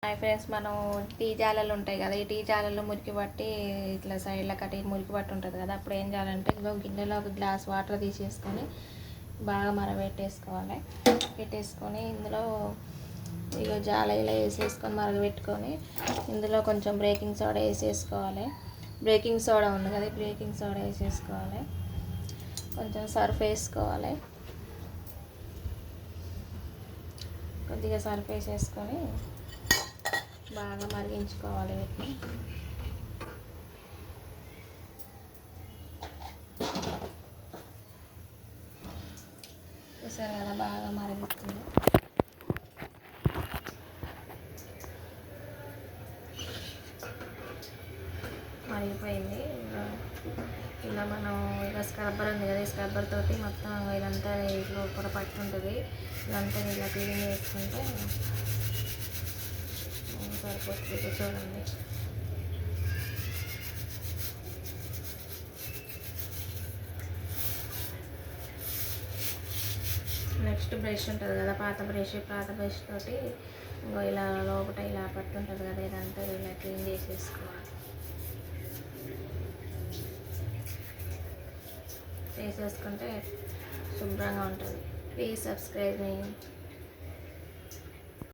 Hi friends, మనం tea జాలలు ఉంటాయి కదా, ఈ టీ జాలలో మురికి పట్టి ఇట్లా సైడ్లో కట్టి మురికి పట్టి ఉంటుంది కదా. అప్పుడు ఏం చేయాలంటే ఇంకో గిన్నెలో ఒక గ్లాస్ వాటర్ తీసేసుకొని బాగా పెట్టేసుకొని ఇందులో ఇక జాల ఇలా వేసేసుకొని మరగబెట్టుకొని ఇందులో కొంచెం బేకింగ్ సోడా వేసేసుకోవాలి. బేకింగ్ సోడా ఉంది కదా, బేకింగ్ సోడా వేసేసుకోవాలి. కొంచెం సర్ఫ్ వేసుకోవాలి. కొద్దిగా సర్ఫ్ వేసేసుకొని బాగా మరిగించుకోవాలి. వీటిని చూసారు కదా, బాగా మరుగుతుంది. మరిగిపోయింది. ఇలా మనం ఇలా స్క్రబ్బర్ ఉంది కదా, ఈ స్క్రబ్బర్ తోటి మొత్తం ఇదంతా ఇట్లా కూడా పట్టి ఉంటుంది. ఇదంతా ఇలా క్లీన్ చేసుకుంటే సరిపోతుంది. చూడండి, నెక్స్ట్ బ్రష్ ఉంటుంది కదా, పాత బ్రష్ తోటి ఇంకో ఇలా లోపల ఇలా పట్టు ఉంటుంది కదా, ఇదంతా ఇలా క్లీన్ చేసేసుకోవాలి. చేసేసుకుంటే శుభ్రంగా ఉంటుంది. Please subscribe me.